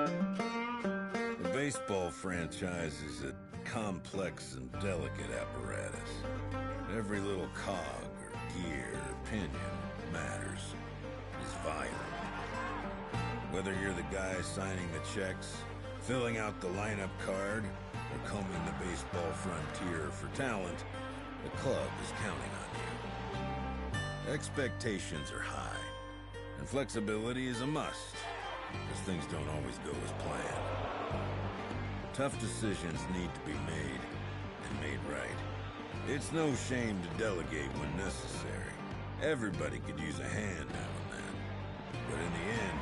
The baseball franchise is a complex and delicate apparatus. Every little cog or gear or pinion matters, is vital. Whether you're the guy signing the checks, filling out the lineup card, or combing the baseball frontier for talent, the club is counting on you. Expectations are high, and flexibility is a must, because things don't always go as planned. Tough decisions need to be made, and made right. It's no shame to delegate when necessary. Everybody could use a hand now and then. But in the end,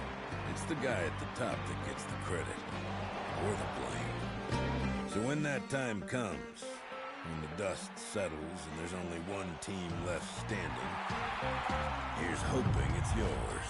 it's the guy at the top that gets the credit, or the blame. So when that time comes, when the dust settles and there's only one team left standing, here's hoping it's yours.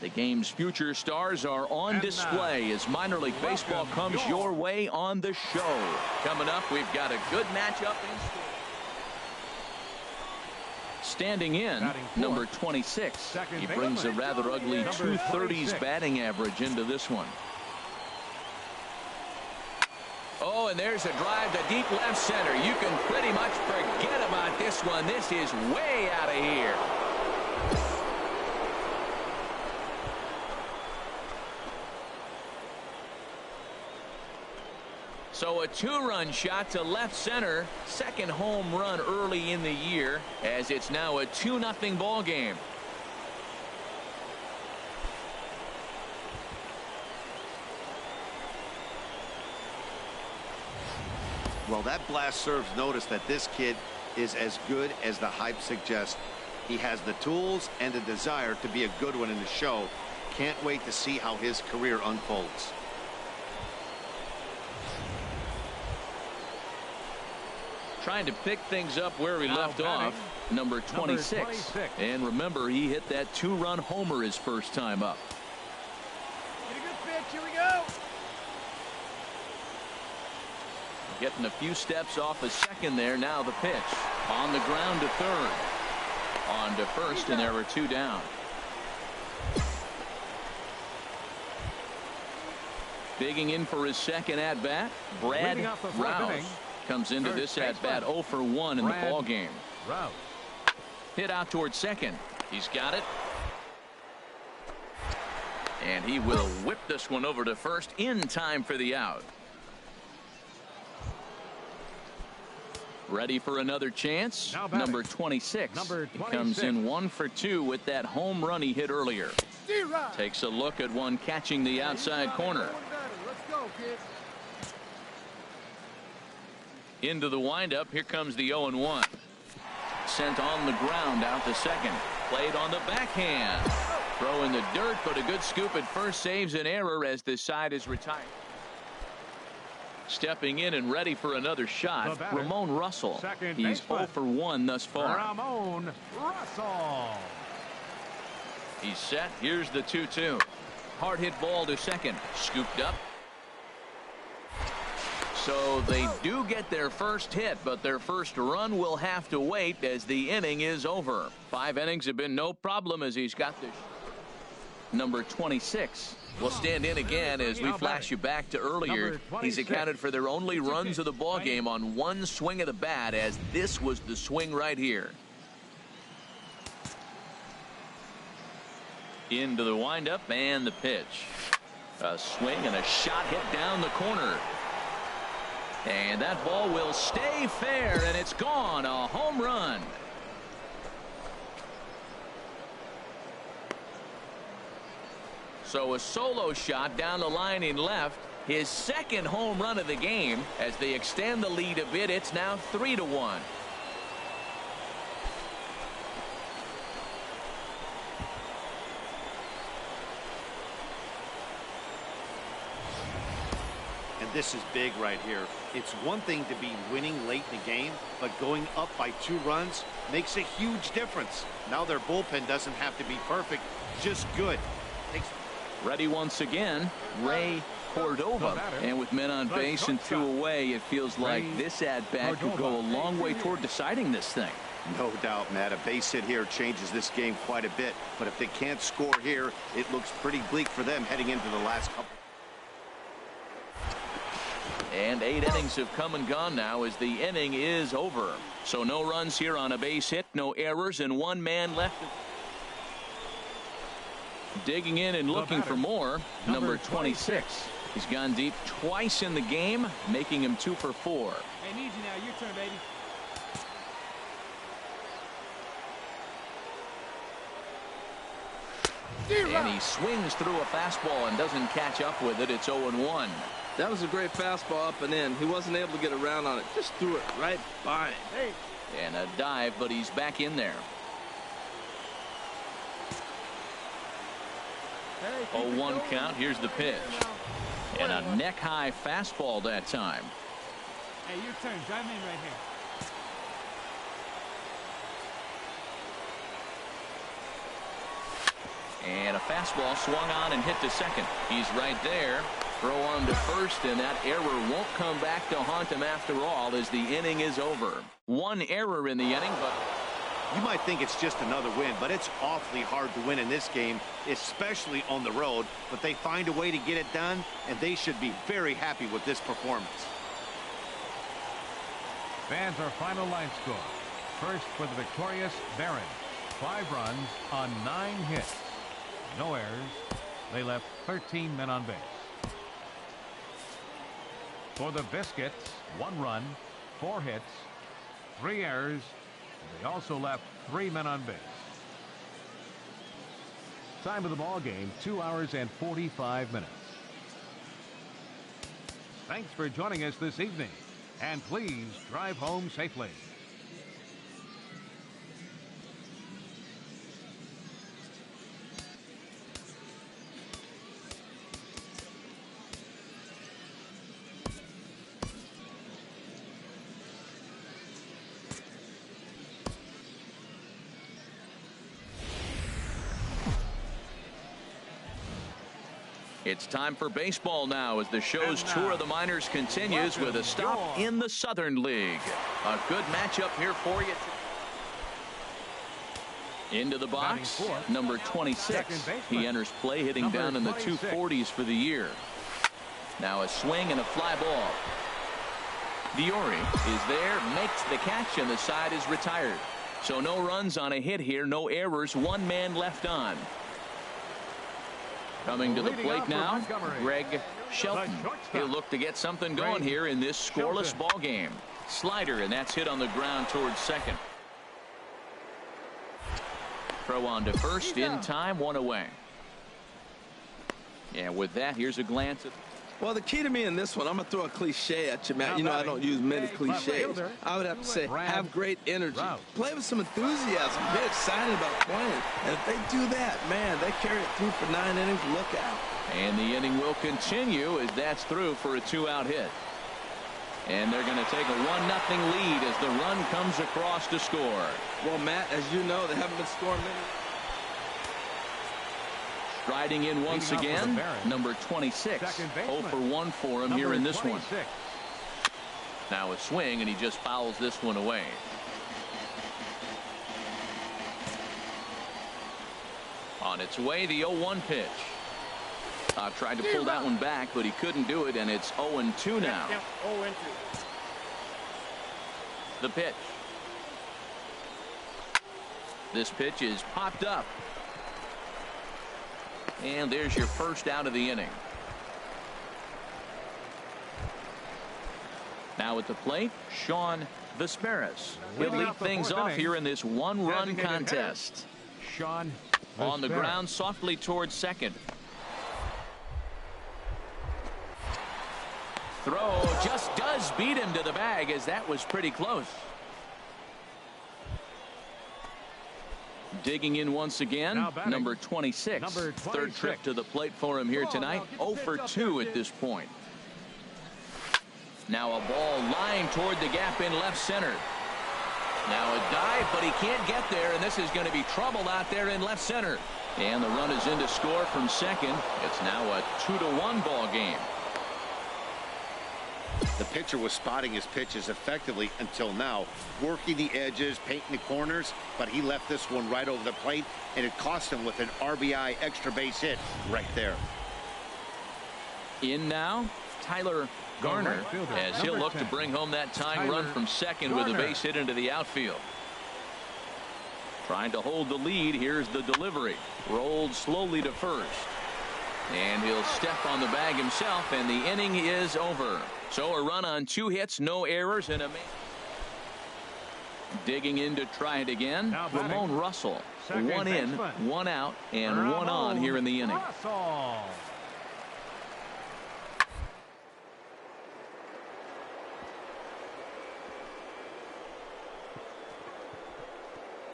The game's future stars are on display as minor league baseball comes your way on the show. Coming up, we've got a good matchup in store. Standing in, number 26. He brings a rather ugly 230s batting average into this one. Oh, and there's a drive to deep left center. You can pretty much forget about this one. This is way out of here. So a 2-run shot to left center. Second home run early in the year, as it's now a 2-0 ball game. Well, that blast serves notice that this kid is as good as the hype suggests. He has the tools and the desire to be a good one in the show. Can't wait to see how his career unfolds. Trying to pick things up where we left off, number 26. And remember, he hit that 2-run homer his first time up. Get a good pitch. Here we go. Getting a few steps off a second there. Now the pitch. On the ground to third. On to first, and there were 2 down. Digging in for his second at-bat, Brad Rouse. Comes into this at-bat 0 for 1 in the ball game. Hit out towards second. He's got it. And he will whip this one over to first in time for the out. Ready for another chance. Number 26. He comes in 1 for 2 with that home run he hit earlier. Takes a look at one catching the outside corner. Let's go, kid. Into the windup. Here comes the 0-1. Sent on the ground out to second. Played on the backhand. Throw in the dirt, but a good scoop at first saves an error as the side is retired. Stepping in and ready for another shot, Ramon Russell. He's 0 for 1 thus far. Ramon Russell. He's set. Here's the 2-2. Hard hit ball to second. Scooped up. So they do get their first hit, but their first run will have to wait as the inning is over. 5 innings have been no problem as he's got this. Number 26 will stand in again as we flash you back to earlier. He's accounted for their only runs of the ball game on 1 swing of the bat, as this was the swing right here. Into the windup and the pitch. A swing and a shot hit down the corner. And that ball will stay fair, and it's gone. A home run. So a solo shot down the line in left. His second home run of the game. As they extend the lead a bit, it's now 3-1. This is big right here. It's one thing to be winning late in the game, but going up by 2 runs makes a huge difference. Now their bullpen doesn't have to be perfect, just good. Ready once again, Ray Cordova. And with men on base and 2 away, it feels like this at-bat could go a long way toward deciding this thing. No doubt, Matt. A base hit here changes this game quite a bit. But if they can't score here, it looks pretty bleak for them heading into the last couple. And 8 innings have come and gone now as the inning is over. So no runs here on a base hit, no errors, and 1 man left. Digging in and looking for more, number 26. He's gone deep twice in the game, making him 2 for 4. Hey, need you now. Your turn, baby. And he swings through a fastball and doesn't catch up with it. It's 0-1. That was a great fastball up and in. He wasn't able to get around on it. Just threw it right by him. Hey. And a dive, but he's back in there. 0-1 count. Here's the pitch. And a neck-high fastball that time. Hey, your turn. Drive in right here. And a fastball swung on and hit to second. He's right there. Throw on to first, and that error won't come back to haunt him after all as the inning is over. One error in the inning, but you might think it's just another win, but it's awfully hard to win in this game, especially on the road. But they find a way to get it done, and they should be very happy with this performance. Fans, our final line score. First for the victorious Barons. 5 runs on 9 hits. No errors. They left 13 men on base. For the Biscuits, 1 run, 4 hits, 3 errors. They also left 3 men on base. Time of the ball game, 2 hours and 45 minutes. Thanks for joining us this evening, and please drive home safely. it's time for baseball now as the show's tour of the minors continues with a stop in the Southern League. A good matchup here for you. Into the box, number 26. He enters play hitting down in the 240s for the year. Now a swing and a fly ball. Diori is there, makes the catch, and the side is retired. So no runs on a hit here, no errors, 1 man left on. Coming to the plate now, Greg Shelton. He'll look to get something going here in this scoreless ball game. Slider, and that's hit on the ground towards second. Throw on to first in time, 1 away. Yeah, with that, here's a glance at. Well, the key to me in this one, I'm going to throw a cliche at you, Matt. You know I don't use many cliches. I would have to say, have great energy. Play with some enthusiasm. Get excited about playing. And if they do that, man, they carry it through for 9 innings. Look out. And the inning will continue as that's through for a 2-out hit. And they're going to take a 1-0 lead as the run comes across to score. Well, Matt, as you know, they haven't been scoring many. Striding in once again, number 26. 0 for 1 for him here in this one. Now a swing, and he just fouls this one away. On its way, the 0-1 pitch. Tried to pull that one back, but he couldn't do it, and it's 0-2 now. The pitch. This pitch is popped up. And there's your first out of the inning. Now at the plate, Sean Vesperis. He'll lead things off here in this 1-run contest. Sean on the ground softly towards second. Throw just does beat him to the bag as that was pretty close. Digging in once again, number 26. Third trip to the plate for him here tonight. 0 for 2 at this point. Now a ball lying toward the gap in left center. Now a dive, but he can't get there, and this is going to be trouble out there in left center. And the run is in to score from second. It's now a 2-1 ball game. The pitcher was spotting his pitches effectively until now, working the edges, painting the corners, but he left this one right over the plate, and it cost him with an RBI extra base hit right there. In now, Tyler Garner, as he'll look to bring home that tying run from second with a base hit into the outfield. Trying to hold the lead. Here's the delivery. Rolled slowly to first. And he'll step on the bag himself, and the inning is over. So a run on 2 hits, no errors, and a digging in to try it again. Ramon Russell. 1 in, 1 out, and 1 on here in the inning.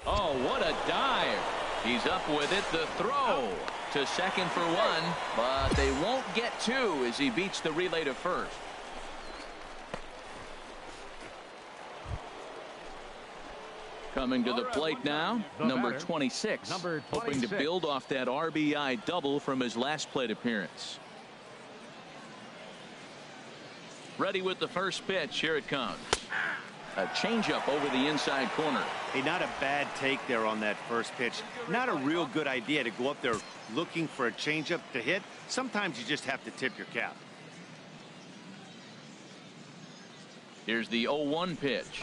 Oh, what a dive. He's up with it. The throw to second for 1, but they won't get 2 as he beats the relay to first. Coming to the plate now, number 26, hoping to build off that RBI double from his last plate appearance. Ready with the first pitch. Here it comes. A changeup over the inside corner. Hey, not a bad take there on that first pitch. Not a real good idea to go up there looking for a changeup to hit. Sometimes you just have to tip your cap. Here's the 0-1 pitch.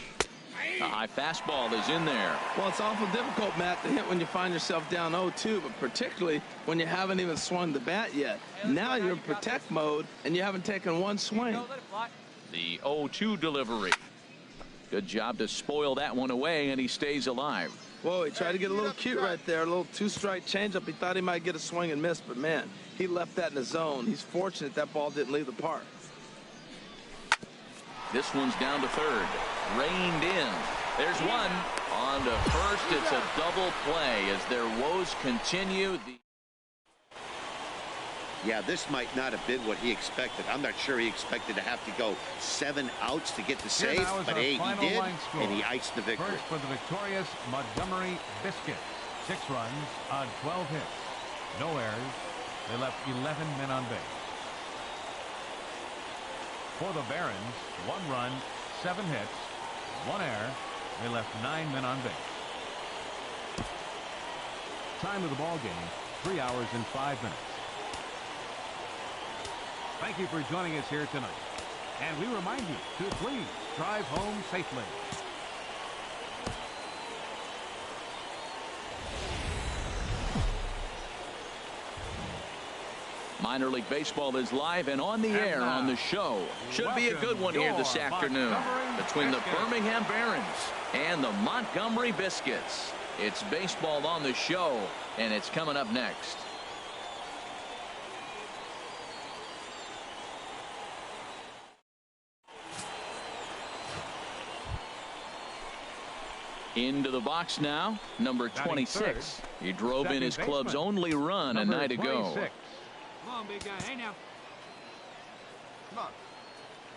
A high fastball is in there. Well, it's awful difficult, Matt, to hit when you find yourself down 0-2, but particularly when you haven't even swung the bat yet. Now you're in protect mode, and you haven't taken one swing. The 0-2 delivery. Good job to spoil that one away, and he stays alive. Whoa, he tried to get a little cute right there. A little two-strike changeup. He thought he might get a swing and miss, but, man, he left that in the zone. He's fortunate that ball didn't leave the park. This one's down to third. Reined in. There's one. On to first. It's a double play as their woes continue. Yeah, this might not have been what he expected. I'm not sure he expected to have to go 7 outs to get the save, but hey, he did, and he iced the victory. First for the victorious Montgomery Biscuits. 6 runs on 12 hits. No errors. They left 11 men on base. For the Barons, 1 run, 7 hits, 1 error. They left 9 men on base. Time of the ball game, 3 hours and 5 minutes. Thank you for joining us here tonight. And we remind you to please drive home safely. Minor League Baseball is live and on the air on the show. Should be a good one here this afternoon between the Birmingham Barons and the Montgomery Biscuits. It's baseball on the show, and it's coming up next. Into the box now, number 26. He drove in his club's only run a night ago. Come on, big guy. Hey, now. Come on.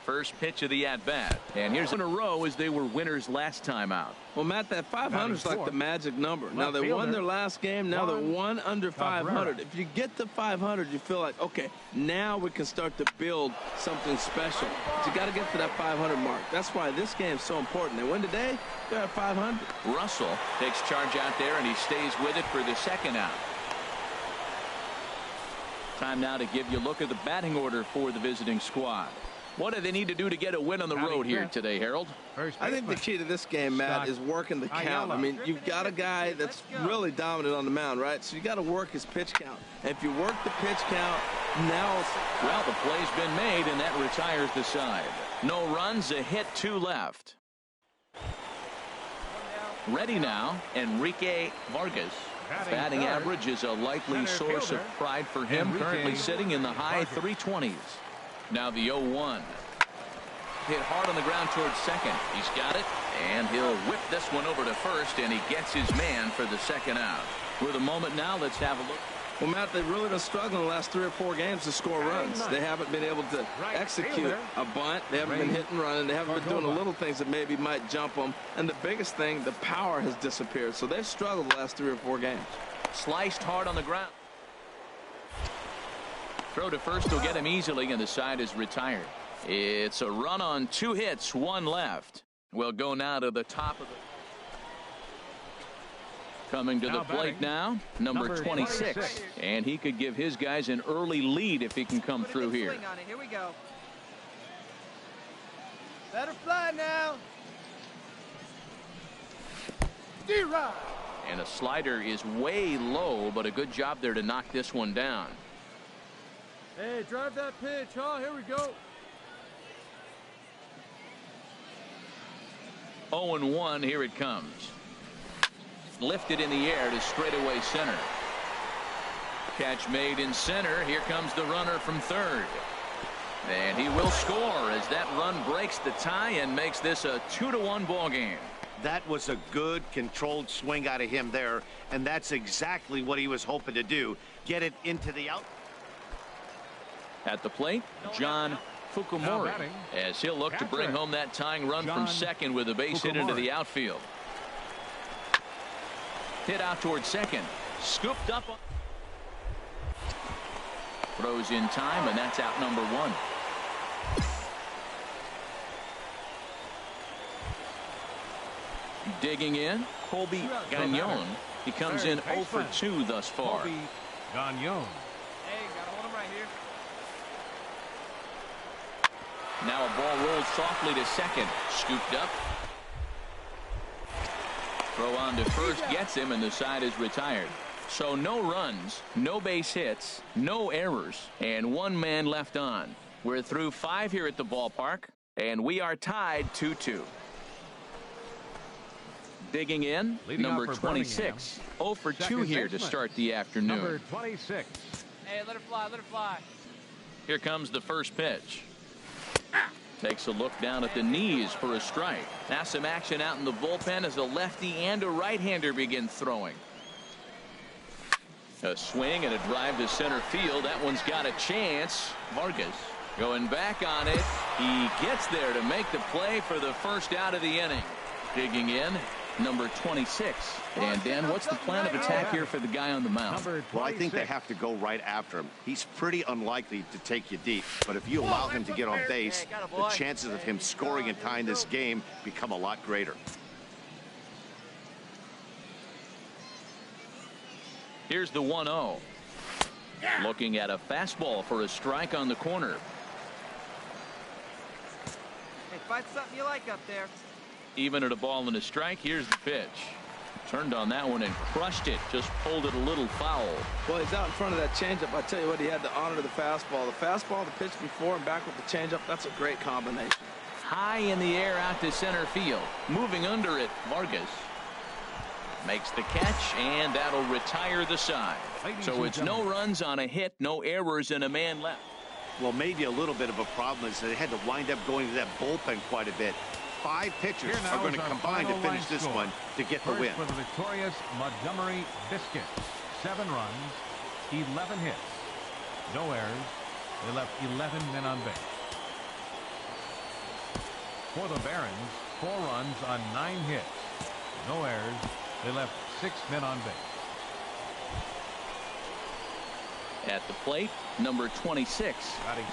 First pitch of the at-bat. And here's in a row as they were winners last time out. Well, Matt, that 500 is like the magic number. Now, they won their last game. Now they're 1 under 500. If you get to 500, you feel like, okay, now we can start to build something special. But you got to get to that 500 mark. That's why this game is so important. They win today, they're at 500. Russell takes charge out there, and he stays with it for the second out. Time now to give you a look at the batting order for the visiting squad. What do they need to do to get a win on the road here today, Harold? I think the key to this game, Matt, is working the count. I mean, you've got a guy that's really dominant on the mound, right? So you got to work his pitch count. And if you work the pitch count, now... Well, the play's been made, and that retires the side. No runs, a hit, 2 left. Ready now, Enrique Vargas. Batting average is a likely source of pride for him, currently sitting in the high 320s. Now the 0-1. Hit hard on the ground towards second. He's got it, and he'll whip this one over to first, and he gets his man for the second out. With a moment now, let's have a look. Well, Matt, they've really been struggling the last 3 or 4 games to score runs. They haven't been able to execute a bunt. They haven't been hitting, running. They haven't been doing the little things that maybe might jump them. And the biggest thing, the power has disappeared. So they've struggled the last 3 or 4 games. Sliced hard on the ground. Throw to first will get him easily, and the side is retired. It's a run on 2 hits, 1 left. We'll go now to the top of the... Coming to the plate now, number 26. And he could give his guys an early lead if he can come through here. Here we go. Let her fly now. D-Rod. And a slider is way low, but a good job there to knock this one down. Hey, drive that pitch, huh? Here we go. 0-1, here it comes. Lifted in the air to straightaway center. Catch made in center. Here comes the runner from third. And he will score as that run breaks the tie and makes this a 2-1 ball game. That was a good controlled swing out of him there, and that's exactly what he was hoping to do. Get it into the out. At the plate, John Fukumori, as he'll look to bring home that tying run from second with a base hit into the outfield. Hit out towards second. Scooped up. Throws in time, and that's out number 1. Digging in, Colby Gagnon. He comes in 0 for 2 thus far. Colby Gagnon. Hey, gotta hold him right here. Now a ball rolls softly to second. Scooped up. Throw on to first gets him, and the side is retired. So no runs, no base hits, no errors, and 1 man left on. We're through 5 here at the ballpark, and we are tied 2-2. Digging in, Leading number off for 26. 0 for 2 Second here to baseman. start the afternoon. Number 26. Hey, let her fly, let her fly. Here comes the first pitch. Takes a look down at the knees for a strike. Now some action out in the bullpen as a lefty and a right-hander begin throwing. A swing and a drive to center field. That one's got a chance. Vargas going back on it. He gets there to make the play for the first out of the inning. Digging in, number 26. And Dan, what's the plan of attack here for the guy on the mound? Number 26. Well, I think they have to go right after him. He's pretty unlikely to take you deep, but if you allow him to get on base, the chances of him scoring and tying this game become a lot greater. Here's the 1-0. Looking at a fastball for a strike on the corner. Hey, find something you like up there. Even at a ball and a strike, here's the pitch. Turned on that one and crushed it. Just pulled it a little foul. Well, he's out in front of that changeup. I tell you what, he had to honor the fastball. The fastball, the pitch before, and back with the changeup. That's a great combination. High in the air out to center field. Moving under it, Vargas makes the catch, and that'll retire the side. So it's no runs on a hit, no errors, and a man left. Well, maybe a little bit of a problem is that they had to wind up going to that bullpen quite a bit. 5 pitchers Here now are going is to our combine to final finish line this score. one to get the First win. for the victorious Montgomery Biscuits. 7 runs, 11 hits, no errors. They left 11 men on base. For the Barons, 4 runs on 9 hits, no errors. They left 6 men on base. At the plate, number 26.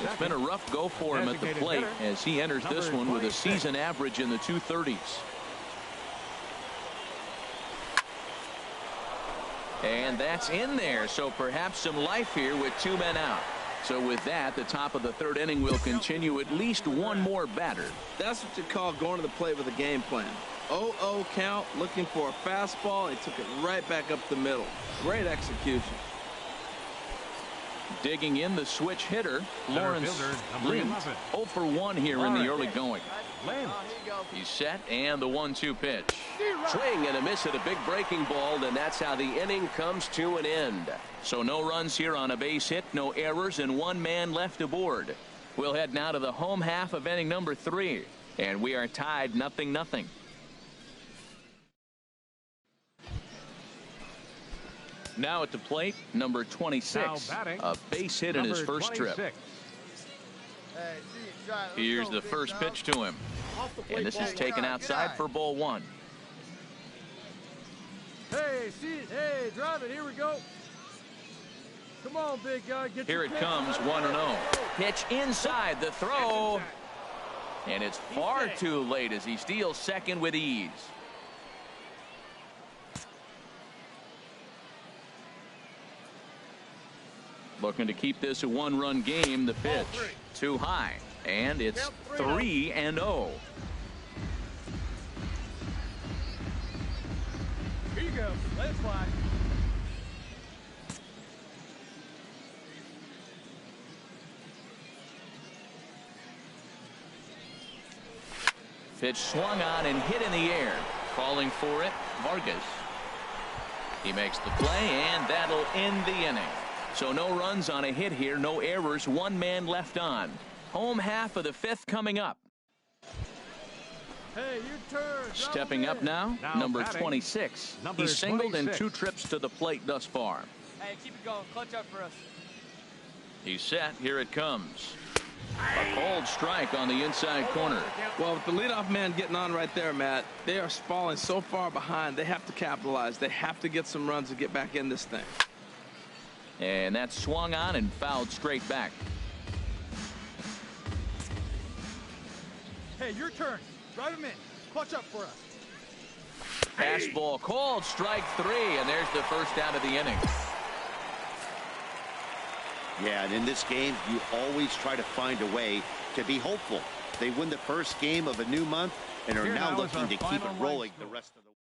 It's been a rough go for him at the plate as he enters this one with a season average in the 230s. And that's in there, so perhaps some life here with 2 men out. So with that, the top of the 3rd inning will continue at least 1 more batter. That's what you call going to the plate with a game plan. 0-0 count, looking for a fastball. He took it right back up the middle. Great execution. Digging in, the switch hitter, Lawrence fielder, number Lind. 11. 0 for 1 here in the early going. Lind. He's set, and the 1-2 pitch. Swing and a miss at a big breaking ball, and that's how the inning comes to an end. So no runs here on a base hit, no errors, and 1 man left aboard. We'll head now to the home half of inning number 3, and we are tied 0-0. Now at the plate, number 26, Now batting, a base hit in his Number first 26. trip. Here's the first pitch to him, and this is taken outside for ball 1. Hey, hey, drive it. Here we go. Come on, big guy. Get Here your it pitch. comes, 1-0. Pitch inside the throw, and it's far too late as he steals second with ease. Looking to keep this a 1-run game. The pitch too high, and it's 3-0. Here you go. Let it fly. Pitch swung on and hit in the air. Calling for it, Vargas. He makes the play, and that'll end the inning. So no runs on a hit here, no errors, 1 man left on. Home half of the 5th coming up. Hey, your turn. Stepping up now, Now number batting, 26. number He's singled 26. in 2 trips to the plate thus far. Hey, keep it going. Clutch up for us. He's set. Here it comes. A cold strike on the inside corner. Well, with the leadoff man getting on right there, Matt, they are falling so far behind. They have to capitalize. They have to get some runs to get back in this thing. And that's swung on and fouled straight back. Hey, your turn. Drive him in. Clutch up for us. Fastball called, strike 3, and there's the first out of the inning. Yeah, and in this game, you always try to find a way to be hopeful. They win the first game of a new month and are now looking to keep it rolling the rest of the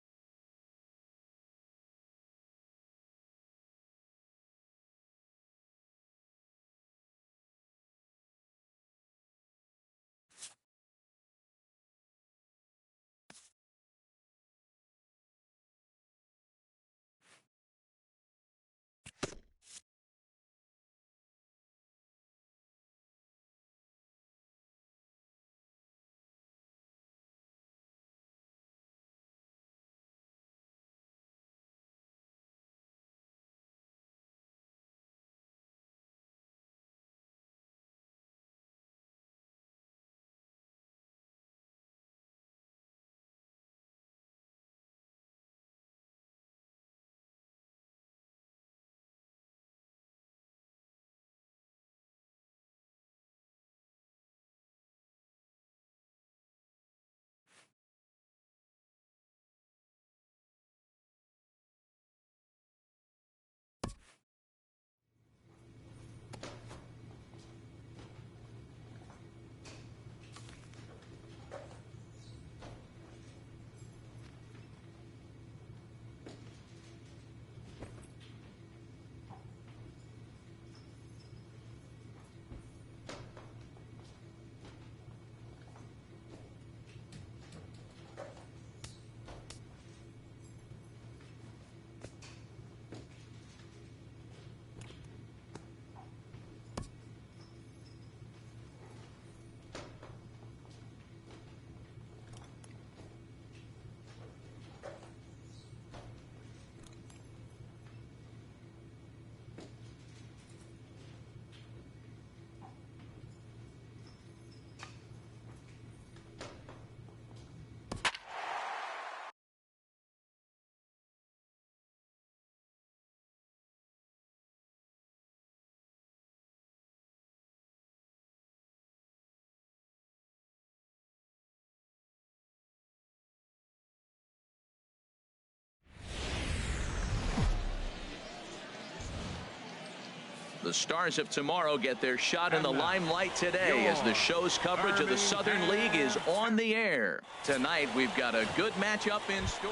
The Stars of tomorrow get their shot in the limelight today as the show's coverage of the Southern League is on the air. Tonight we've got a good matchup in store.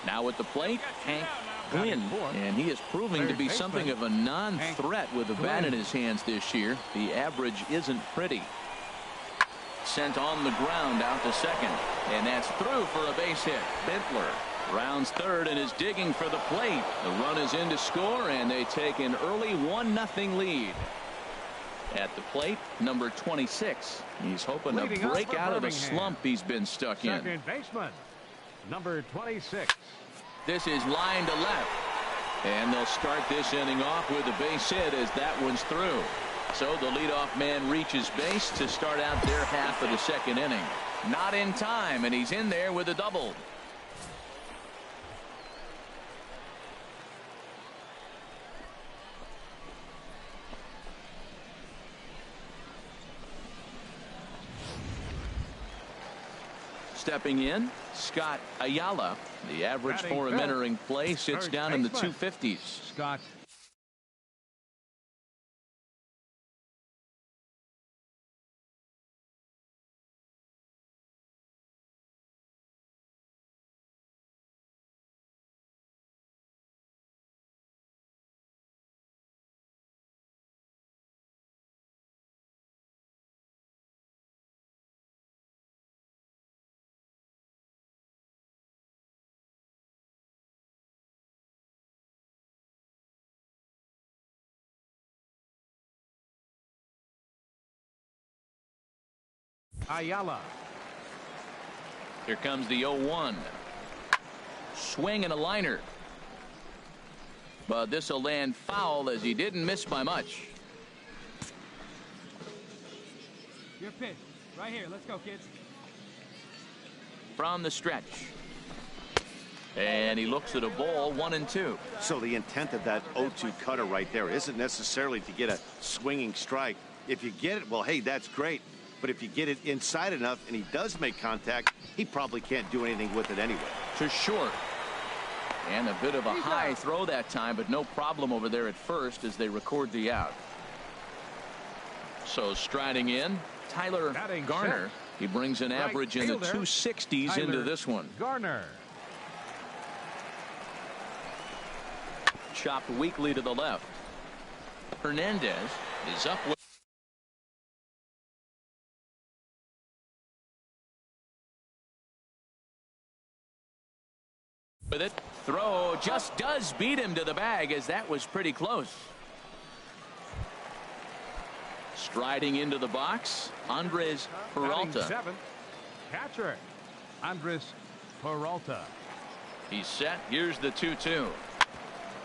Now at the plate, Hank Glynn, and he is proving to be something of a non-threat with a bat in his hands this year. The average isn't pretty. Sent on the ground out to second, and that's through for a base hit. Bentler rounds third and is digging for the plate. The run is in to score, and they take an early 1-0 lead. At the plate, number 26. He's hoping to break out of the slump he's been stuck in. Second baseman, number 26. This is line to left, and they'll start this inning off with a base hit as that one's through. So the leadoff man reaches base to start out their half of the second inning. Not in time, and he's in there with a double. Stepping in, Scott Ayala. The average for him entering play sits down in the 250s. Scott. Ayala. Here comes the 0-1. Swing and a liner. But this will land foul as he didn't miss by much. Your pitch. Right here. Let's go, kids. From the stretch. And he looks at a ball, 1-2. So the intent of that 0-2 cutter right there isn't necessarily to get a swinging strike. If you get it, well, hey, that's great. But if you get it inside enough and he does make contact, he probably can't do anything with it anyway. To short. And a bit of a high throw that time, but no problem over there at first as they record the out. So striding in, Tyler Garner. He brings an average in the 260s into this one. Garner. Chopped weakly to the left. Hernandez is up with it. Throw just does beat him to the bag, as that was pretty close. Striding into the box, Andres Peralta. 7. Catcher, Andres Peralta. He's set. Here's the 2-2.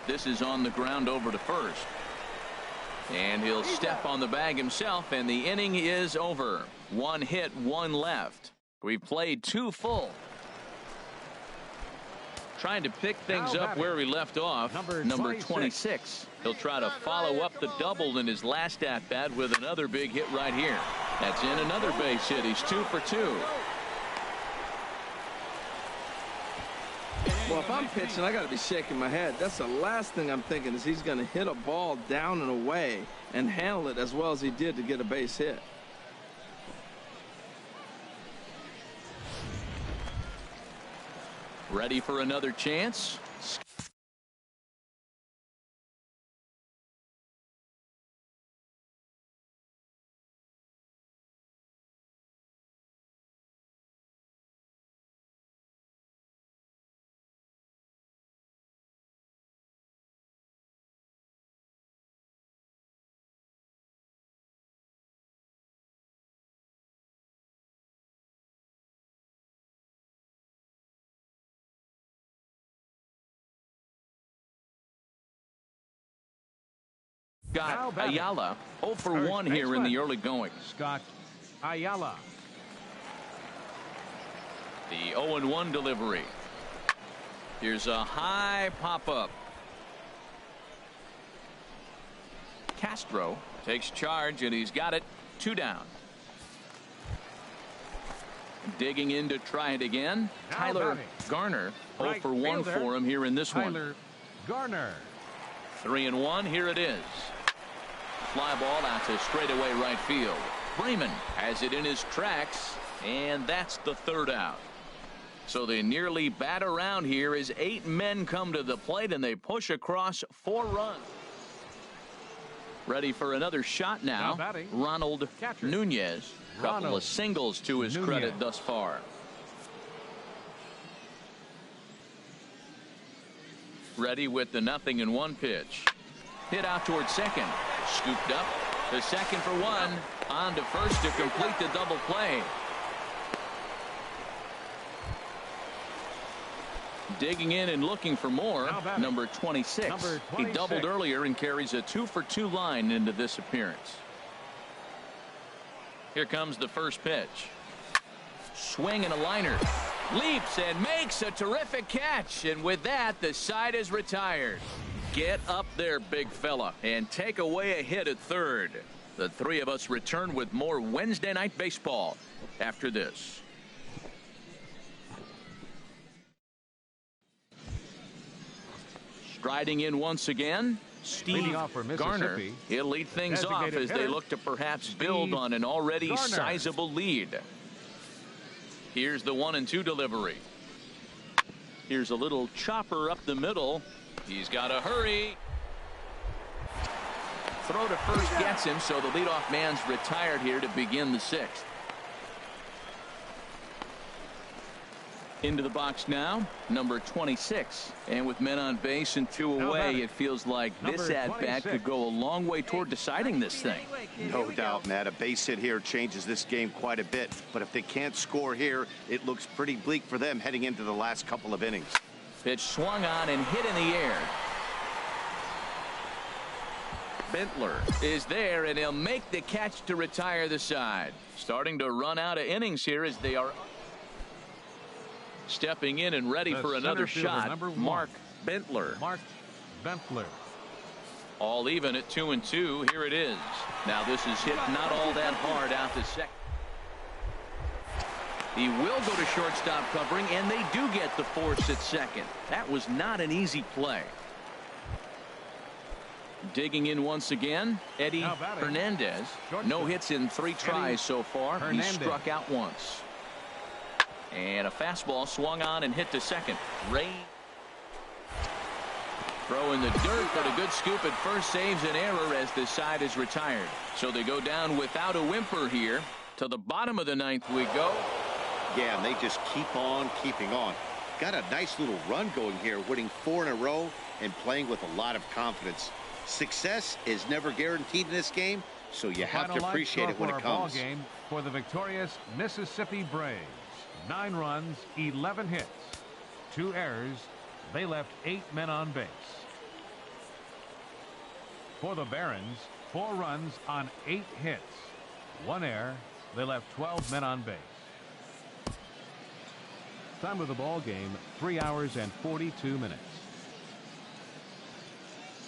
This is on the ground over to first. And he'll step on the bag himself, and the inning is over. 1 hit, 1 left. We've played 2 full. Trying to pick things up where we left off. Number 26. He'll try to follow up the double in his last at-bat with another big hit right here. That's in another base hit. He's 2 for 2. Well, if I'm pitching, I got to be shaking my head. That's the last thing I'm thinking, is he's going to hit a ball down and away and handle it as well as he did to get a base hit. Ready for another chance. Got Ayala 0 for 1 here in the early going. Scott Ayala. The 0-1 delivery. Here's a high pop-up. Castro takes charge, and he's got it. 2 down. Digging in to try it again. Tyler Garner 0 for 1 for him here in this one. Tyler Garner. 3-1. Here it is. Fly ball out to straightaway right field. Freeman has it in his tracks, and that's the 3rd out. So they nearly bat around here as 8 men come to the plate, and they push across 4 runs. Ready for another shot now. Ronald Nunez. Couple of singles to his credit thus far. Ready with the 0-1 pitch. Hit out towards second. Scooped up to second for 1. On to first to complete the double play. Digging in and looking for more. Number 26. He doubled earlier and carries a 2 for 2 line into this appearance. Here comes the first pitch. Swing and a liner. Leaps and makes a terrific catch, and with that, the side is retired. Get up there, big fella, and take away a hit at third. The 3 of us return with more Wednesday Night Baseball after this. Striding in once again, Steve Garner. He'll lead things off as they look to perhaps build on an already sizable lead. Here's the 1-2 delivery. Here's a little chopper up the middle. He's got to hurry. Throw to first gets him, so the leadoff man's retired here to begin the 6th. Into the box now, number 26. And with men on base and 2 away, it feels like this at-bat could go a long way toward deciding this thing. No doubt, Matt. A base hit here changes this game quite a bit. But if they can't score here, it looks pretty bleak for them heading into the last couple of innings. Pitch swung on and hit in the air. Bentler is there, and he'll make the catch to retire the side. Starting to run out of innings here as they are stepping in and ready for another shot. Mark Bentler. Mark Bentler. All even at 2-2. Here it is. Now this is hit not all that hard out to second. He will go to shortstop covering, and they do get the force at second. That was not an easy play. Digging in once again, Eddie Hernandez. No hits in 3 tries so far. He struck out once. And a fastball swung on and hit to second. Ray throw in the dirt, but a good scoop at first saves an error as the side is retired. So they go down without a whimper here. To the bottom of the 9th we go. Yeah, and they just keep on keeping on. Got a nice little run going here, winning 4 in a row and playing with a lot of confidence. Success is never guaranteed in this game, so you have to appreciate it when it comes. Ball game for the victorious Mississippi Braves. 9 runs, 11 hits, 2 errors. They left 8 men on base. For the Barons, 4 runs on 8 hits, 1 error. They left 12 men on base. Time of the ball game, 3 hours and 42 minutes.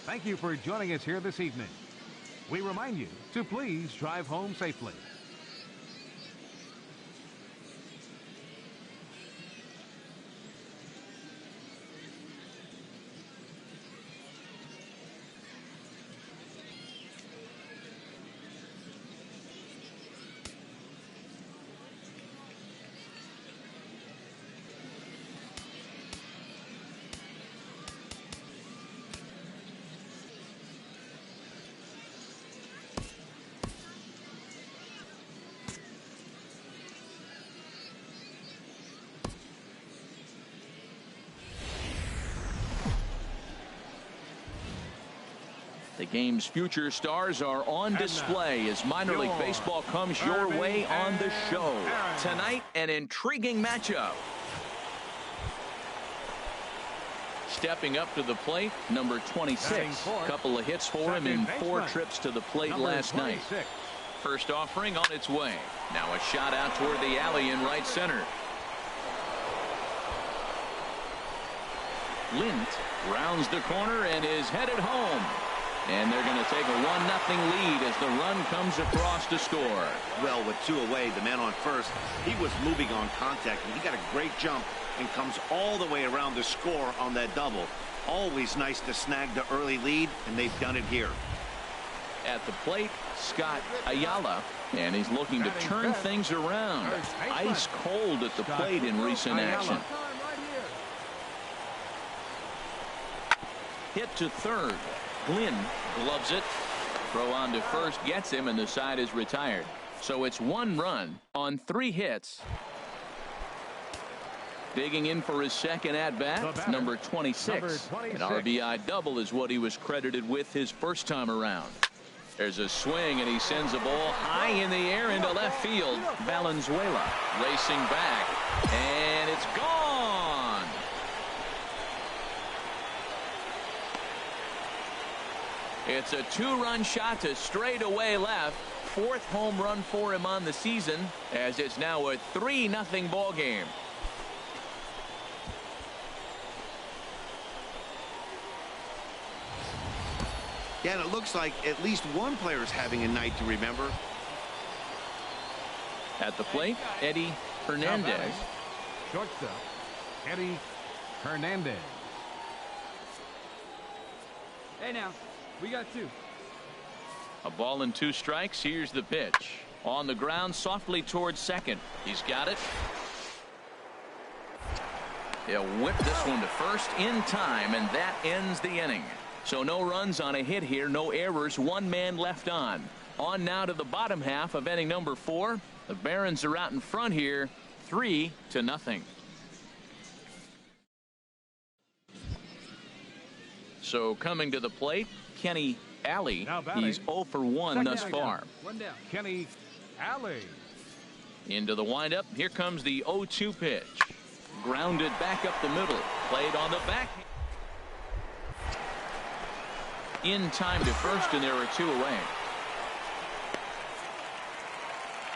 Thank you for joining us here this evening. We remind you to please drive home safely. The game's future stars are on display as minor league baseball comes your way on the show. Tonight, an intriguing matchup. Stepping up to the plate, number 26. A couple of hits for him in 4 trips to the plate last night. First offering on its way. Now a shot out toward the alley in right center. Lint rounds the corner and is headed home. And they're going to take a 1-0 lead as the run comes across to score. Well, with 2 away, the man on first, he was moving on contact, and he got a great jump and comes all the way around to score on that double. Always nice to snag the early lead, and they've done it here. At the plate, Scott Ayala, and he's looking to turn things around. Ice cold at the plate in recent action. Hit to third. Glynn gloves it. Throw on to first gets him, and the side is retired. So it's 1 run on 3 hits. Digging in for his second at-bat, number 26. An RBI double is what he was credited with his first time around. There's a swing, and he sends a ball high in the air into left field. Valenzuela racing back, and it's gone. It's a 2-run shot to straightaway left. 4th home run for him on the season, as it's now a 3-0 ball game. Yeah, and it looks like at least one player is having a night to remember. At the plate, Eddie Hernandez. Shortstop, Eddie Hernandez. Hey now, we got 2. A ball and 2 strikes. Here's the pitch. On the ground, softly towards second. He's got it. He'll whip this one to first in time, and that ends the inning. So no runs on a hit here, no errors, 1 man left on. On now to the bottom half of inning number 4. The Barons are out in front here, 3-0. So coming to the plate, Kenny Alley. He's 0 for 1 thus far. Kenny Alley. Into the windup. Here comes the 0-2 pitch. Grounded back up the middle. Played on the back. in time to first, and there are 2 away.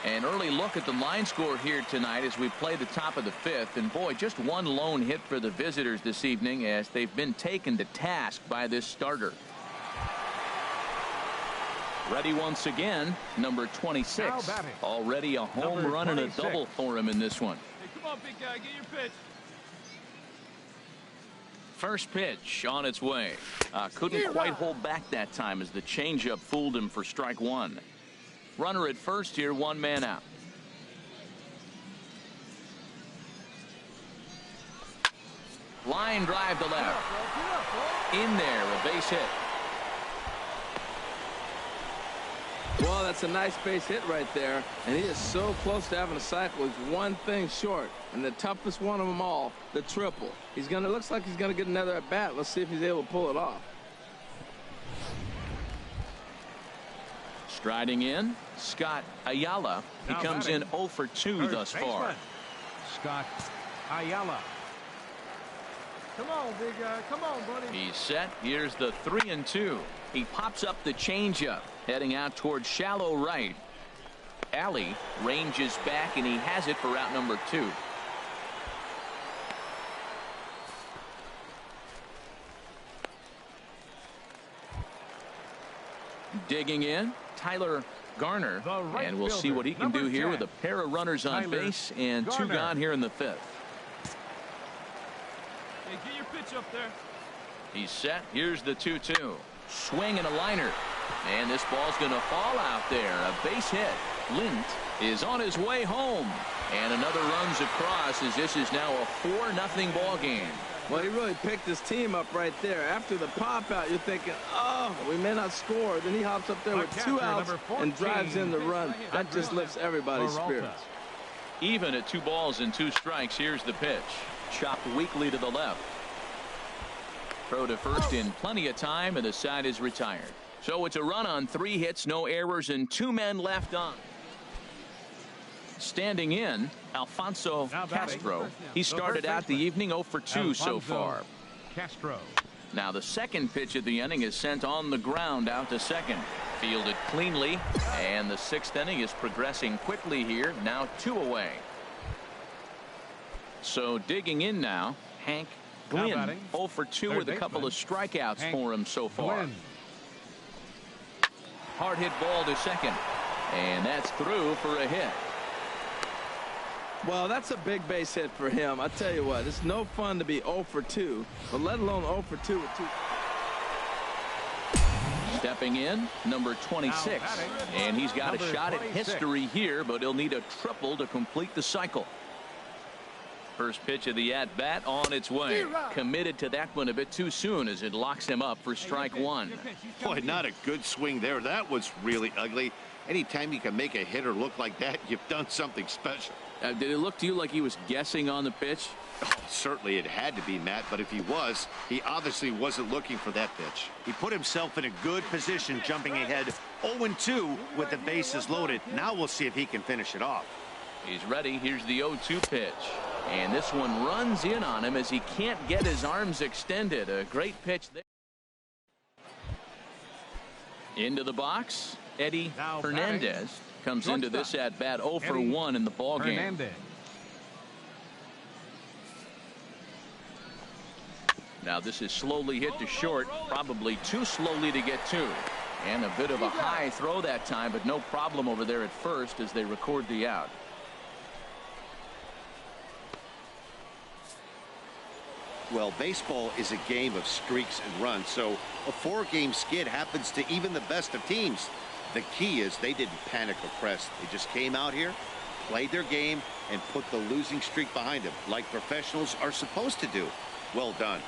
An early look at the line score here tonight as we play the top of the 5th. And boy, just one lone hit for the visitors this evening as they've been taken to task by this starter. Ready once again, number 26. Already a home run and a double for him in this one. Hey, come on, big guy, get your pitch. First pitch on its way. Couldn't quite hold back that time as the changeup fooled him for strike 1. Runner at first here, 1 man out. Line drive to left. In there, a base hit. Well, that's a nice base hit right there, and he is so close to having a cycle. He's one thing short, and the toughest one of them all, the triple. Looks like he's gonna get another at bat. Let's see if he's able to pull it off. Striding in, Scott Ayala. He comes in 0 for 2 thus far. Scott Ayala. Come on, big guy. Come on, buddy. He's set. Here's the 3-2. He pops up the changeup, heading out towards shallow right. Alley ranges back, and he has it for out number 2. Digging in, Tyler Garner, and we'll see what he can do here with a pair of runners on base and 2 gone here in the 5th. Hey, get your pitch up there. He's set. Here's the 2-2. Swing and a liner. And this ball's going to fall out there. A base hit. Lint is on his way home. And another runs across as this is now a 4-0 ball game. Well, he really picked his team up right there. After the pop out, you're thinking, oh, we may not score. Then he hops up there with 2 outs and drives in the run. That just lifts everybody's spirits. Even at 2 balls and 2 strikes, here's the pitch. Chopped weakly to the left. Throw to first in plenty of time, and the side is retired. So it's a run on 3 hits, no errors, and 2 men left on. Standing in, Alfonso Castro. He started out the evening 0 for 2 so far. Castro. Now the second pitch of the inning is sent on the ground out to second. Fielded cleanly, and the 6th inning is progressing quickly here. Now 2 away. So digging in now, Hank Glynn. 0 for 2 with a couple of strikeouts for him so far. Hard hit ball to second, and that's through for a hit. Well, that's a big base hit for him. I tell you what, it's no fun to be 0 for 2, but let alone 0 for 2 with 2. Stepping in, number 26, and he's got a shot at history here, but he'll need a triple to complete the cycle. First pitch of the at-bat on its way. Committed to that one a bit too soon as it locks him up for strike 1. Boy, not a good swing there. That was really ugly. Anytime you can make a hitter look like that, you've done something special. Did it look to you like he was guessing on the pitch? Oh, certainly it had to be, Matt, but if he was, he obviously wasn't looking for that pitch. He put himself in a good position, jumping ahead 0-2 with the bases loaded. Now we'll see if he can finish it off. He's ready. Here's the 0-2 pitch. And this one runs in on him as he can't get his arms extended. A great pitch there. Into the box, Eddie Hernandez comes into this at bat 0 for 1 in the ball game. Now this is slowly hit to short, probably too slowly to get to. And a bit of a high throw that time, but no problem over there at first as they record the out. Well, baseball is a game of streaks and runs, so a 4-game skid happens to even the best of teams. The key is they didn't panic or press. They just came out here, played their game, and put the losing streak behind them, like professionals are supposed to do. Well done.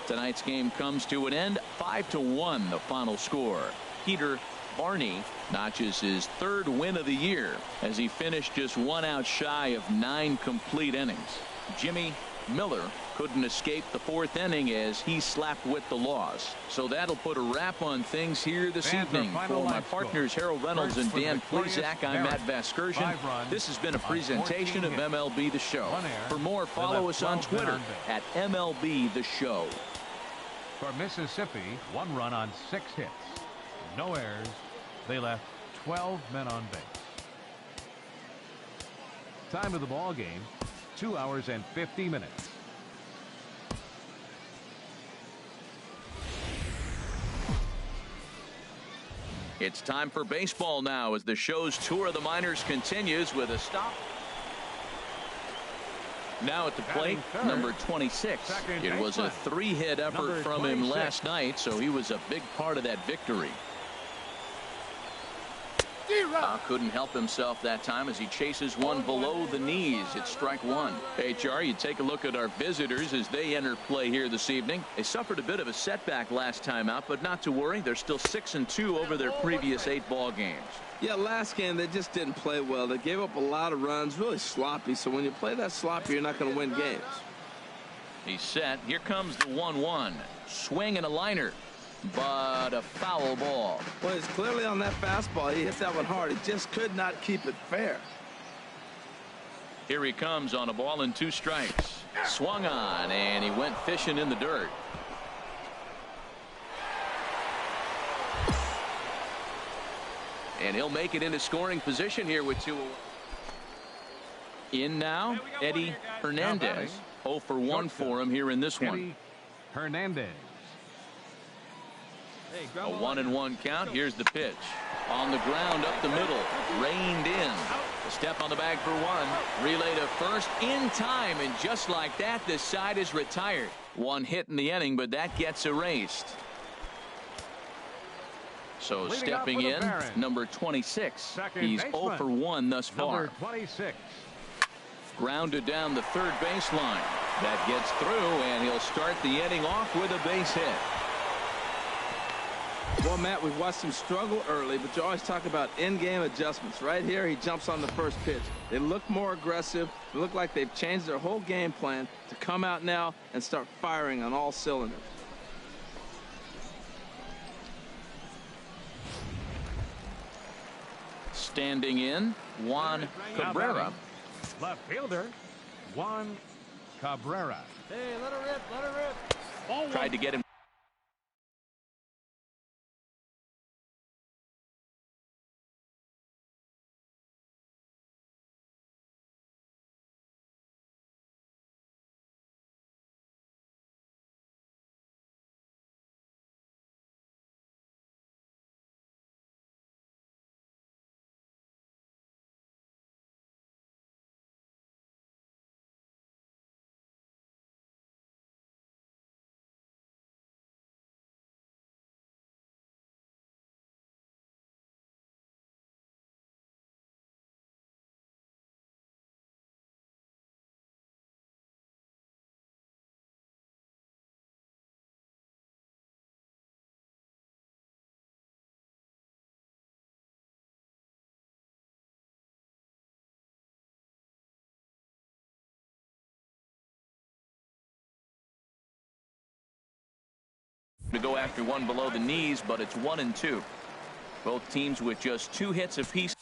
Tonight's game comes to an end. 5-1 the final score. Peter Barney notches his 3rd win of the year as he finished just 1 out shy of 9 complete innings. Jimmy Miller couldn't escape the fourth inning as he slapped with the loss. So that'll put a wrap on things here this evening. For my partners Harold Reynolds and Dan Plesac, I'm Matt Vasgersian. This has been a presentation of MLB The Show. For more, follow us on Twitter at MLB The Show. For Mississippi, 1 run on 6 hits. No errors. They left 12 men on base. Time of the ball game, 2 hours and 50 minutes. It's time for baseball now as the show's tour of the minors continues with a stop. Now at the plate, number 26. It was a 3-hit effort from him last night, so he was a big part of that victory. Couldn't help himself that time as he chases one below the knees. It's strike one. HR, you take a look at our visitors as they enter play here this evening. They suffered a bit of a setback last time out, but not to worry. They're still 6-2 over their previous 8 ball games. Yeah, last game they just didn't play well. They gave up a lot of runs, really sloppy. So when you play that sloppy, you're not going to win games. He's set. Here comes the 1-1. Swing and a liner. But a foul ball. Well, it's clearly on that fastball. He hit that one hard. He just could not keep it fair. Here he comes on a ball and 2 strikes. Swung on, and he went fishing in the dirt. And he'll make it into scoring position here with 2. In now, Eddie Hernandez. 0 for 1 for him here in this one. Eddie Hernandez. A 1-1 count. Here's the pitch. On the ground up the middle. Reined in. A step on the bag for 1. Relay to first in time. And just like that, this side is retired. 1 hit in the inning, but that gets erased. So stepping in, number 26. He's 0 for 1 thus far. Number 26. Grounded down the third baseline. That gets through, and he'll start the inning off with a base hit. Well, Matt, we've watched him struggle early, but you always talk about in-game adjustments. Right here, he jumps on the first pitch. They look more aggressive. They look like they've changed their whole game plan to come out now and start firing on all cylinders. Standing in, Juan Cabrera. Left fielder, Juan Cabrera. Hey, let her rip, let her rip. Tried to get him. To go after one below the knees, but it's 1-2. Both teams with just 2 hits apiece.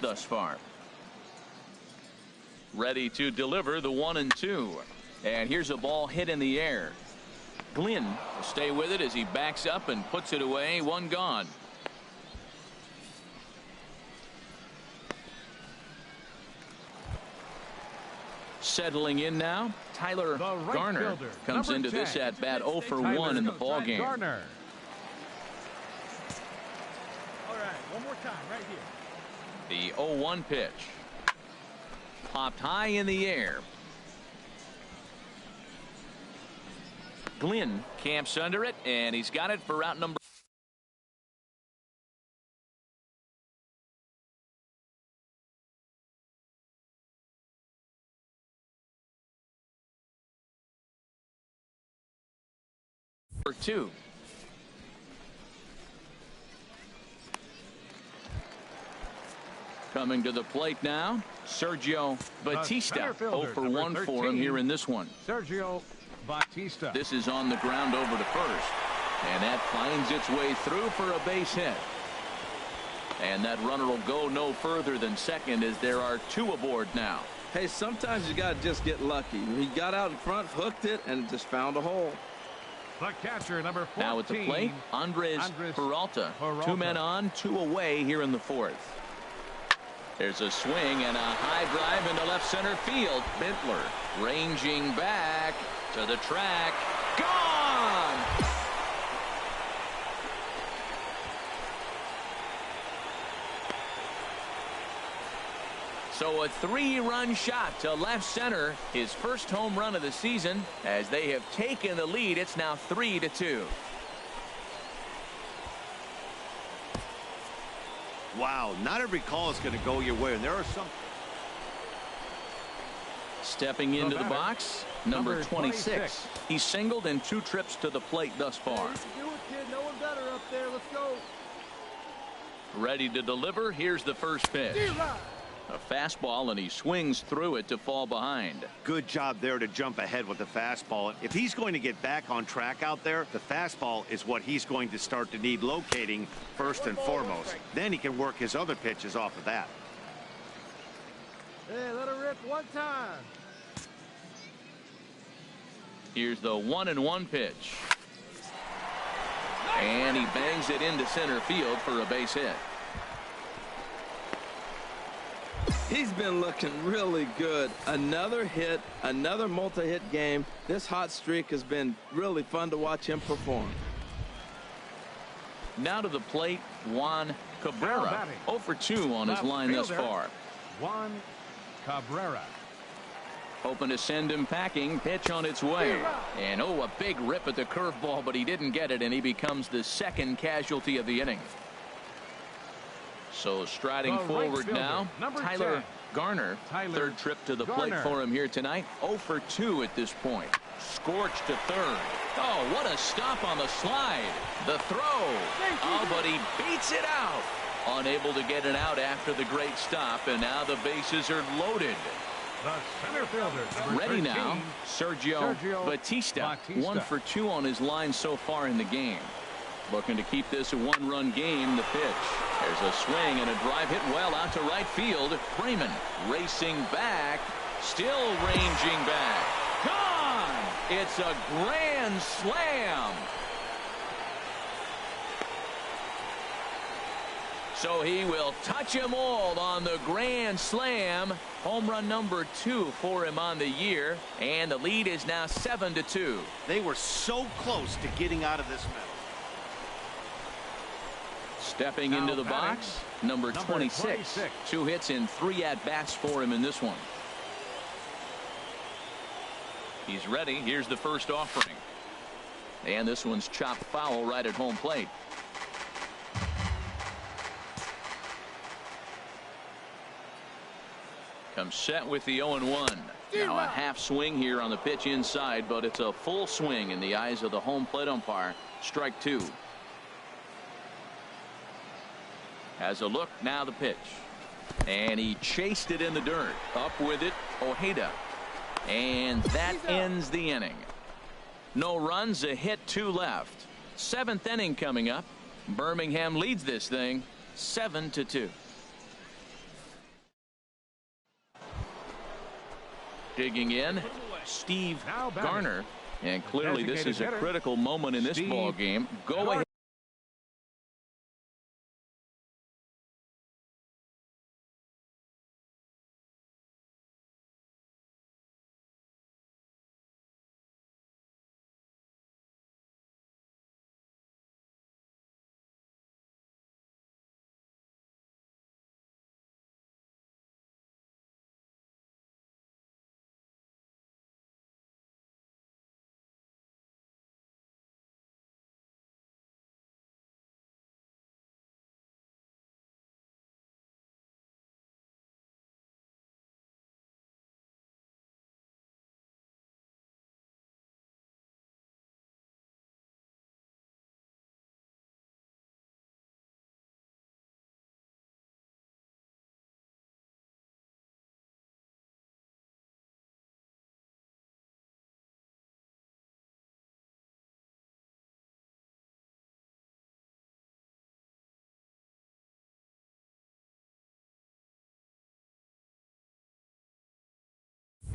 thus far. Ready to deliver the 1-2. And here's a ball hit in the air. Glenn will stay with it as he backs up and puts it away. One gone. Settling in now, Tyler Garner comes into this at bat 0 for 1 in the ball game. Garner. All right, one more time right here. The 0-1 pitch. Popped high in the air. Glenn camps under it, and he's got it for out number. Two. Coming to the plate now, Sergio Batista. 0 for 1 for him here in this one. Sergio Batista. This is on the ground over to first, and that finds its way through for a base hit. And that runner will go no further than second as there are 2 aboard now. Hey, sometimes you got to just get lucky. He got out in front, hooked it, and just found a hole. The catcher, number 14. Now at the plate, Andres Peralta. 2 men on, 2 away here in the 4th. There's a swing and a high drive into left center field. Bentler ranging back to the track. Gone! So a 3-run shot to left center, his first home run of the season. As they have taken the lead, it's now 3-2. Wow, not every call is going to go your way, and there are some. Stepping into the box, number 26. He's singled in 2 trips to the plate thus far. Do it, kid. No one better up there. Let's go. Ready to deliver. Here's the first pitch. A fastball, and he swings through it to fall behind. Good job there to jump ahead with the fastball. If he's going to get back on track out there, the fastball is what he's going to start to need locating first and foremost. Then he can work his other pitches off of that. Hey, let her rip one time. Here's the 1-1 pitch. And he bangs it into center field for a base hit. He's been looking really good. Another hit, another multi-hit game. This hot streak has been really fun to watch him perform. Now to the plate, Juan Cabrera. 0 for 2 on his line thus far. Juan Cabrera. Hoping to send him packing. Pitch on its way. And a big rip at the curveball, but he didn't get it, and he becomes the second casualty of the inning. So striding forward now, Tyler Garner. 3rd trip to the plate for him here tonight. 0 for 2 at this point. Scorched to third. Oh, what a stop on the slide. The throw. Oh, but he beats it out. Unable to get it out after the great stop, and now the bases are loaded. The center fielder. Ready now, Sergio Batista. 1 for 2 on his line so far in the game. Looking to keep this a 1-run game. The pitch. There's a swing and a drive hit well out to right field. Freeman racing back. Still ranging back. Gone! It's a grand slam. So he will touch them all on the grand slam. Home run number 2 for him on the year. And the lead is now 7-2. They were so close to getting out of this mess. Stepping into the box, number 26. 2 hits and 3 at-bats for him in this one. He's ready. Here's the first offering. And this one's chopped foul right at home plate. Comes set with the 0-1. Now a half swing here on the pitch inside, but it's a full swing in the eyes of the home plate umpire. Strike 2. Has a look, now the pitch. And he chased it in the dirt. Up with it, Ojeda. And that ends the inning. No runs, a hit, 2 left. 7th inning coming up. Birmingham leads this thing 7-2. Digging in, Steve Garner. And clearly this is a critical moment in this ball game. Go ahead.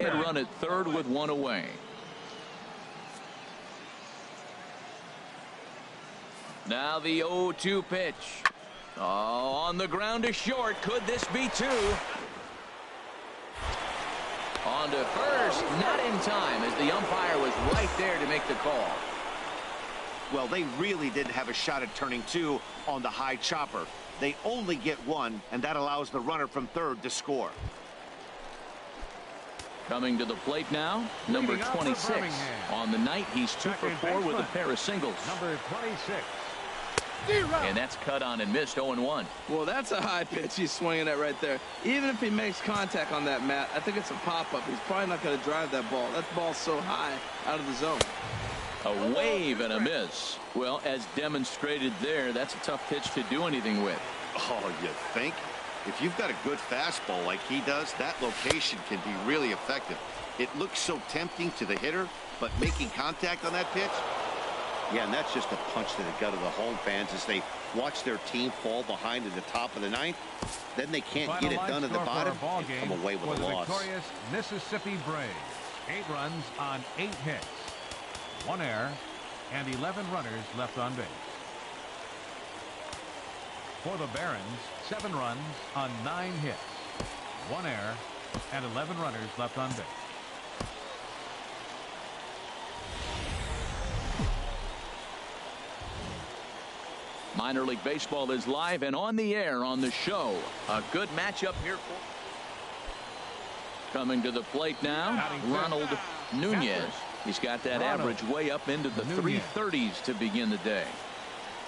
Run at third with one away. Now the 0-2 pitch. Oh, on the ground to short. Could this be two? On to first. Not in time, as the umpire was right there to make the call. Well, they really didn't have a shot at turning two on the high chopper. They only get one, and that allows the runner from third to score. Coming to the plate now, number 26. On the night, he's 2 for 4 with a pair of singles. Number 26. And that's cut on and missed, 0-1. Well, that's a high pitch he's swinging at right there. Even if he makes contact on that, Matt, I think it's a pop-up. He's probably not going to drive that ball. That ball's so high out of the zone. A wave and a miss. Well, as demonstrated there, that's a tough pitch to do anything with. Oh, you think? If you've got a good fastball like he does, that location can be really effective. It looks so tempting to the hitter, but making contact on that pitch, yeah, and that's just a punch to the gut of the home fans as they watch their team fall behind at the top of the ninth. Then they can't get it done at the bottom and come away with a loss. Victorious Mississippi Braves. 8 runs on 8 hits, 1 error, and 11 runners left on base. For the Barons, 7 runs on 9 hits, 1 error, and 11 runners left on base. Minor League Baseball is live and on the air on the show. A good matchup here for. Coming to the plate now, Ronald Nunez. He's got that average way up into the 330s to begin the day.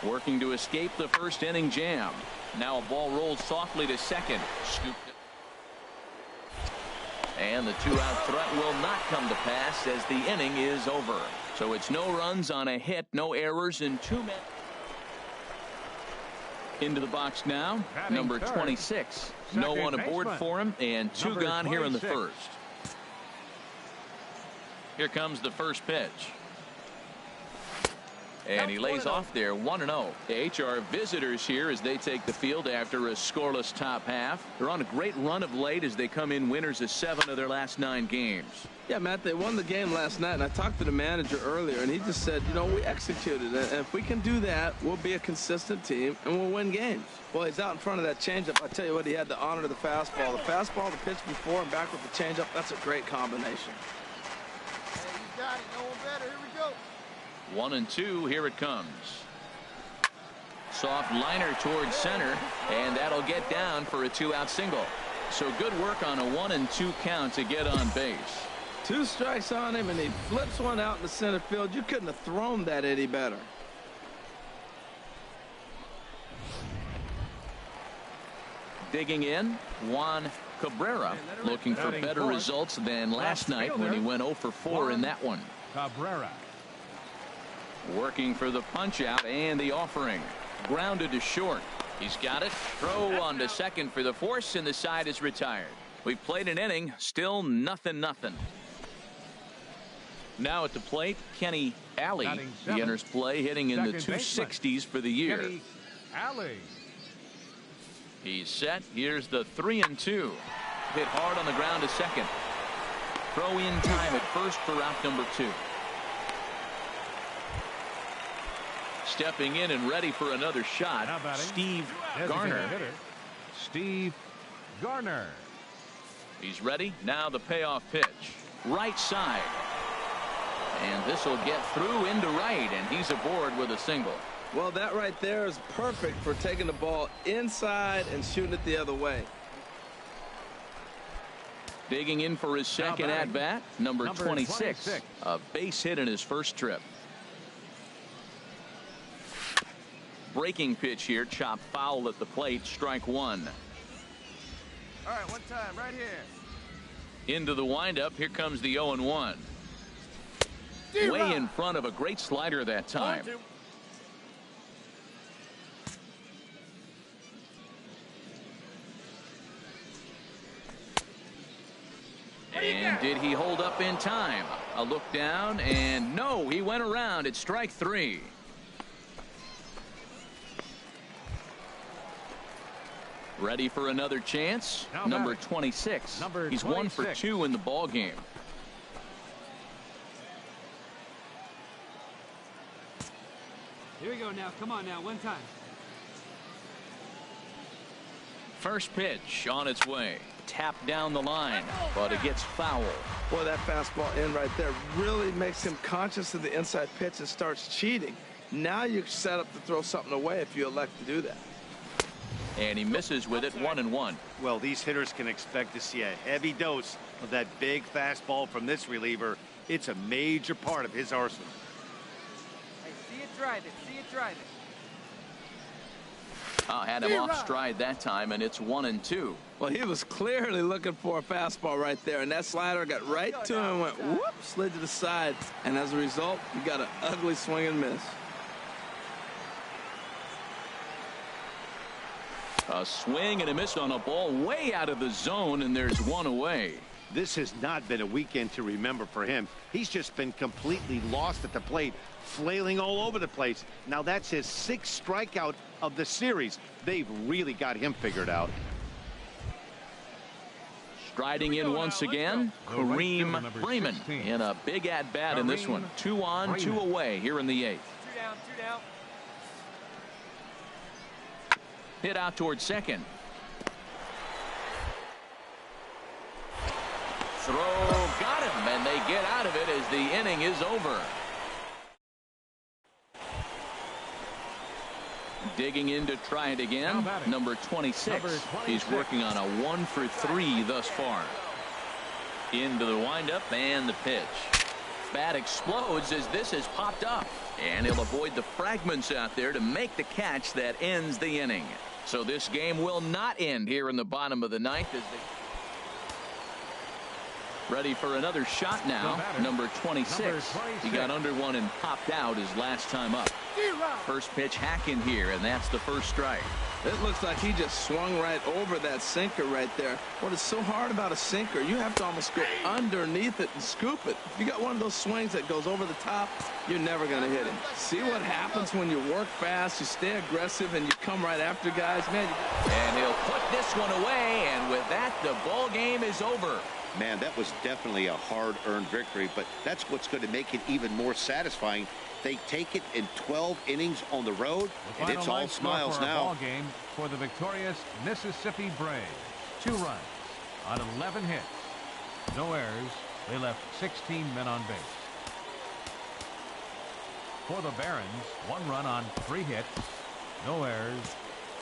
Working to escape the first inning jam. Now a ball rolls softly to second. Scooped. And the 2-out threat will not come to pass as the inning is over. So it's no runs on a hit, no errors, and 2 men. Into the box now, number 26. No one aboard for him, and 2 gone here in the first. Here comes the first pitch. And he lays off there, 1-0. The HR visitors here as they take the field after a scoreless top half. They're on a great run of late as they come in winners of 7 of their last 9 games. Yeah, Matt, they won the game last night, and I talked to the manager earlier, and he just said, you know, we executed it, and if we can do that, we'll be a consistent team, and we'll win games. Well, he's out in front of that changeup. I tell you what, he had to honor the fastball. The fastball, the pitch before, and back with the changeup, that's a great combination. Hey, you got it. No one better. Here we go. 1-2, here it comes. Soft liner towards center, and that'll get down for a 2-out single. So good work on a 1-2 count to get on base. 2 strikes on him, and he flips one out in the center field. You couldn't have thrown that any better. Digging in, Juan Cabrera, looking for better results than last night when he went 0 for 4 in that one. Cabrera. Working for the punch out and the offering. Grounded to short. He's got it. Throw on to second for the force, and the side is retired. We've played an inning, still 0-0. Now at the plate, Kenny Alley. He enters play hitting in the 260s for the year. Kenny Alley. He's set. Here's the 3-2. Hit hard on the ground to second. throw in time at first for out number 2. Stepping in and ready for another shot, Steve Garner. Steve Garner. He's ready. Now the payoff pitch. Right side. And this will get through into right, and he's aboard with a single. Well, that right there is perfect for taking the ball inside and shooting it the other way. Digging in for his second at-bat, number 26. A base hit in his first trip. Breaking pitch here, chopped foul at the plate, strike 1. All right, one time, right here. Into the windup, here comes the 0-1. Way in front of a great slider that time. And did he hold up in time? A look down, and no, he went around. It's strike 3. Ready for another chance. Number 26. He's 1 for 2 in the ball game. Here we go now. Come on now. One time. First pitch on its way. Tapped down the line, but it gets foul. Boy, that fastball in right there really makes him conscious of the inside pitch and starts cheating. Now you're set up to throw something away if you elect to do that. And he misses with it, 1-1. Well, these hitters can expect to see a heavy dose of that big fastball from this reliever. It's a major part of his arsenal. Hey, see it, drive it. See it, drive it. Had him off stride that time, and it's 1-2. Well, he was clearly looking for a fastball right there, and that slider got right to him and went whoop, slid to the side, and as a result, he got an ugly swing and miss. A swing and a miss on a ball way out of the zone, and there's one away. This has not been a weekend to remember for him. He's just been completely lost at the plate, flailing all over the place. Now that's his 6th strikeout of the series. They've really got him figured out. Striding in once again, Kareem Freeman in a big at-bat in this one. 2 on, 2 away here in the 8th. 2 down, 2 down. Hit out towards second. Throw got him, and they get out of it as the inning is over. Digging in to try it again, number 26. He's working on a 1 for 3 thus far. Into the windup and the pitch. Bat explodes as this has popped up, and he'll avoid the fragments out there to make the catch that ends the inning. So this game will not end here in the bottom of the 9th as they ready for another shot now. Number 26. He got under one and popped out his last time up. First pitch hacking here, and that's the first strike. It looks like he just swung right over that sinker right there. What is so hard about a sinker, you have to almost go underneath it and scoop it. If you got one of those swings that goes over the top, you're never going to hit him. See what happens when you work fast, you stay aggressive, and you come right after guys, man. And he'll put this one away, and with that, the ball game is over. Man, that was definitely a hard-earned victory, but that's what's going to make it even more satisfying. They take it in 12 innings on the road, and it's all smiles now. Ball game for the victorious Mississippi Braves. 2 runs on 11 hits. No errors. They left 16 men on base. For the Barons, 1 run on 3 hits. No errors.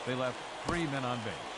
They left 3 men on base.